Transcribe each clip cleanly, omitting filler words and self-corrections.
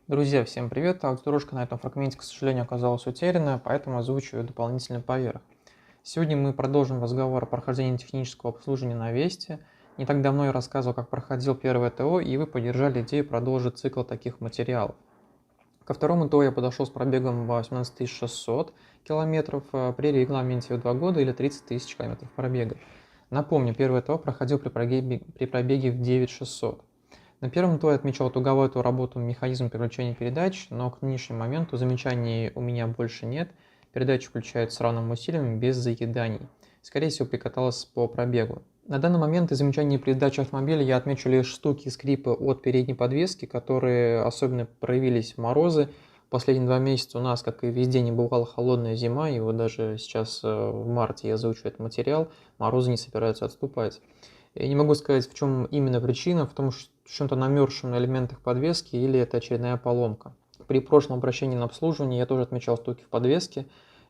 Друзья, всем привет! Аудиодорожка на этом фрагменте, к сожалению, оказалась утеряна, поэтому озвучиваю дополнительно поверх. Сегодня мы продолжим разговор о прохождении технического обслуживания на Весте. Не так давно я рассказывал, как проходил первое ТО, и вы поддержали идею продолжить цикл таких материалов. Ко второму ТО я подошел с пробегом 18 600 километров при регламенте в 2 года или 30 тысяч километров пробега. Напомню, первое ТО проходил при пробеге в 9600. На первом ТО я отмечал туговатую работу механизма переключения передач, но к нынешнему моменту замечаний у меня больше нет. Передачи включают с равным усилием, без заеданий. Скорее всего, прикаталась по пробегу. На данный момент из замечаний при сдаче автомобиля я отмечу лишь стуки и скрипы от передней подвески, которые особенно проявились в морозы. Последние 2 месяца у нас, как и везде, не бывала холодная зима, и вот даже сейчас в марте я заучу этот материал, морозы не собираются отступать. Я не могу сказать, в чем именно причина, в том, что чем-то намерзшем на элементах подвески или это очередная поломка. При прошлом обращении на обслуживание я тоже отмечал стуки в подвеске,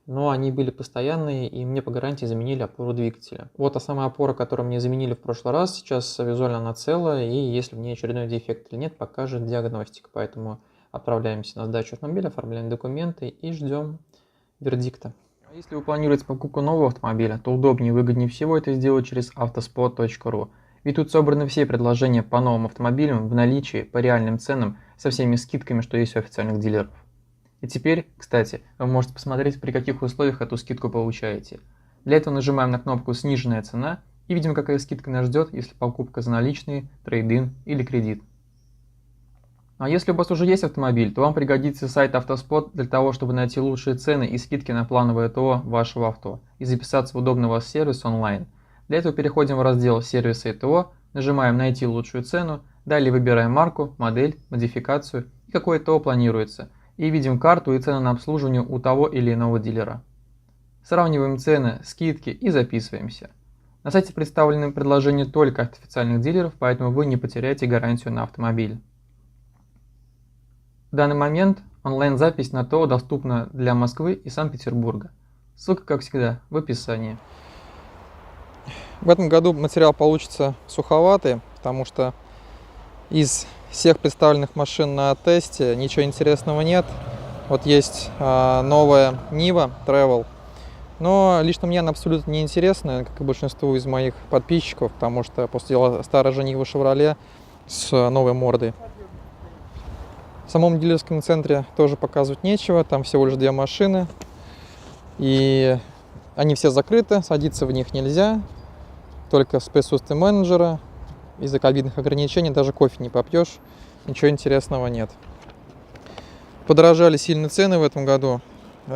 но они были постоянные, и мне по гарантии заменили опору двигателя. Вот та самая опора, которую мне заменили в прошлый раз, сейчас визуально она целая, и если в ней очередной дефект или нет, покажет диагностика. Поэтому отправляемся на сдачу автомобиля, оформляем документы и ждем вердикта. Если вы планируете покупку нового автомобиля, то удобнее и выгоднее всего это сделать через autospot.ru. Ведь тут собраны все предложения по новым автомобилям в наличии по реальным ценам со всеми скидками, что есть у официальных дилеров. И теперь, кстати, вы можете посмотреть, при каких условиях эту скидку получаете. Для этого нажимаем на кнопку «Сниженная цена» и видим, какая скидка нас ждет, если покупка за наличные, трейд-ин или кредит. А если у вас уже есть автомобиль, то вам пригодится сайт Автоспот для того, чтобы найти лучшие цены и скидки на плановое ТО вашего авто и записаться в удобный вас сервис онлайн. Для этого переходим в раздел «Сервисы и ТО», нажимаем «Найти лучшую цену», далее выбираем марку, модель, модификацию и какое ТО планируется, и видим карту и цены на обслуживание у того или иного дилера. Сравниваем цены, скидки и записываемся. На сайте представлены предложения только от официальных дилеров, поэтому вы не потеряете гарантию на автомобиль. В данный момент онлайн-запись на ТО доступна для Москвы и Санкт-Петербурга. Ссылка, как всегда, в описании. В этом году материал получится суховатый, потому что из всех представленных машин на тесте ничего интересного нет. Вот есть новая Niva Travel, но лично мне она абсолютно не интересна, как и большинству из моих подписчиков, потому что после дела старая же Нива Chevrolet с новой мордой. В самом дилерском центре тоже показывать нечего, там всего лишь 2 машины, и они все закрыты, садиться в них нельзя, только с присутствием менеджера. Из-за ковидных ограничений даже кофе не попьешь, ничего интересного нет. Подорожали сильно цены в этом году.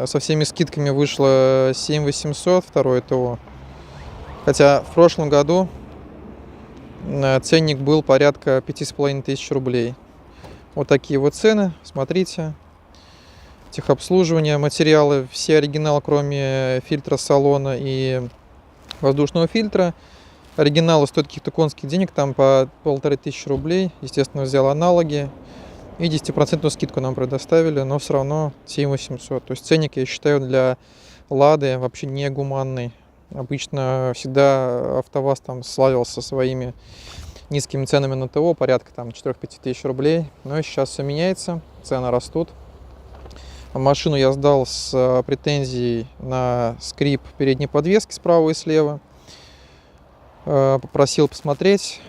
Со всеми скидками вышло 7800 второе ТО. Хотя в прошлом году ценник был порядка 5500 рублей. Вот такие вот цены, смотрите. Техобслуживание, материалы, все оригиналы, кроме фильтра салона и воздушного фильтра. Оригиналы стоят каких-то конских денег, там по 1500 рублей. Естественно, взял аналоги. И 10% скидку нам предоставили, но все равно 7800. То есть ценник, я считаю, для Лады вообще не гуманный. Обычно всегда АвтоВАЗ там славился своими низкими ценами на ТО, порядка там 4-5 тысяч рублей. Но сейчас все меняется, цены растут. Машину я сдал с претензией на скрип передней подвески справа и слева. Попросил посмотреть.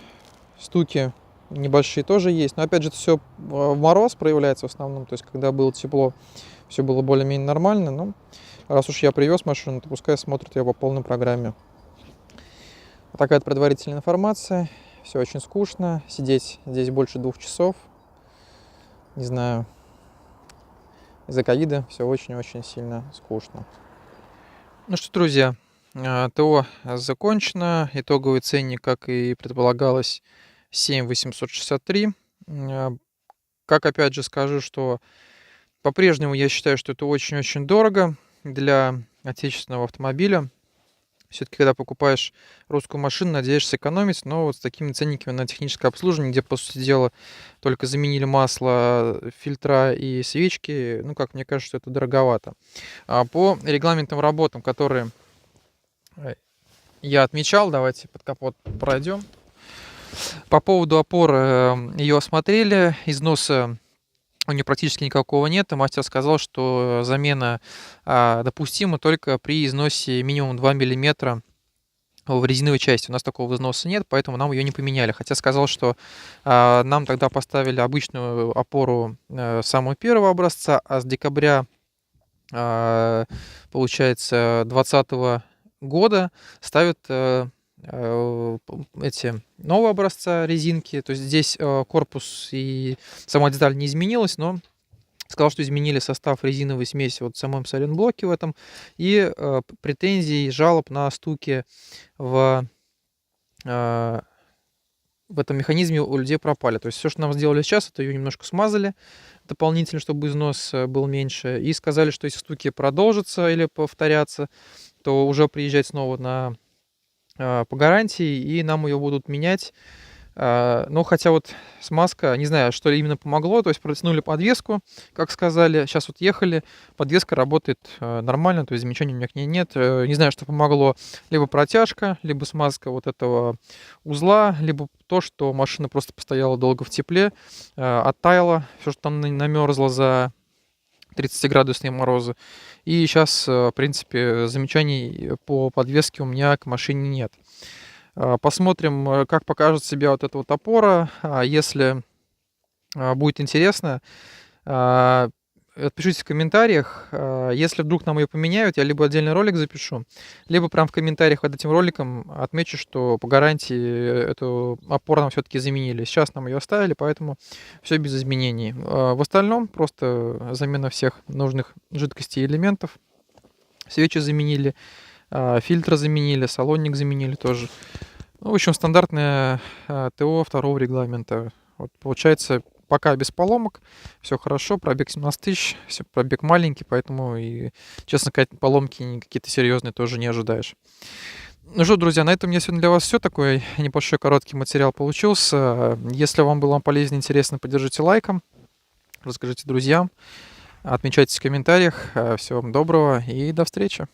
Стуки небольшие тоже есть, но опять же это все в мороз проявляется в основном, то есть когда было тепло, все было более-менее нормально. Но раз уж я привез машину, то пускай смотрят ее по полной программе. Вот такая вот предварительная информация. Все очень скучно, сидеть здесь больше 2 часов, не знаю, из-за ковида все очень-очень сильно скучно. Ну что, друзья, ТО закончено, итоговый ценник, как и предполагалось, 7863. Как опять же скажу, что по-прежнему я считаю, что это очень-очень дорого для отечественного автомобиля. Все-таки, когда покупаешь русскую машину, надеешься экономить, но вот с такими ценниками на техническое обслуживание, где, по сути дела, только заменили масло, фильтра и свечки, ну, как мне кажется, это дороговато. По регламентным работам, которые я отмечал, давайте под капот пройдем. По поводу опоры ее осмотрели, износа у нее практически никакого нет, и мастер сказал, что замена допустима только при износе минимум 2 миллиметра в резиновой части. У нас такого износа нет, поэтому нам ее не поменяли. Хотя сказал, что нам тогда поставили обычную опору самого первого образца, а с декабря, получается, 2020 года ставят эти новые образца резинки. То есть здесь корпус и сама деталь не изменилась, но сказал, что изменили состав резиновой смеси вот в самом сайлентблоке в этом. И претензий, жалоб на стуки в в этом механизме у людей пропали. То есть все, что нам сделали сейчас, это ее немножко смазали дополнительно, чтобы износ был меньше. И сказали, что если стуки продолжатся или повторятся, то уже приезжать снова по гарантии, и нам ее будут менять. Но хотя вот смазка, не знаю, что именно помогло, то есть протянули подвеску, как сказали, сейчас вот ехали, подвеска работает нормально, то есть замечаний у меня к ней нет. Не знаю, что помогло, либо протяжка, либо смазка вот этого узла, либо то, что машина просто постояла долго в тепле, оттаяла, все, что там намерзло за 30-градусные морозы. И сейчас, в принципе, замечаний по подвеске у меня к машине нет. Посмотрим, как покажет себя вот эта вот опора. Если будет интересно, отпишитесь в комментариях. Если вдруг нам ее поменяют, я либо отдельный ролик запишу, либо прям в комментариях под этим роликом отмечу, что по гарантии эту опору нам все-таки заменили. Сейчас нам ее оставили, поэтому все без изменений. В остальном просто замена всех нужных жидкостей и элементов. Свечи заменили, фильтр заменили, салонник заменили тоже. Ну, в общем, стандартное ТО второго регламента. Вот, получается, пока без поломок, все хорошо, пробег 17 тысяч, пробег маленький, поэтому, и, честно сказать, поломки какие-то серьезные тоже не ожидаешь. Ну что, друзья, на этом я сегодня для вас все. Такой небольшой короткий материал получился. Если вам было полезно, интересно, поддержите лайком, расскажите друзьям, отмечайтесь в комментариях. Всего вам доброго и до встречи.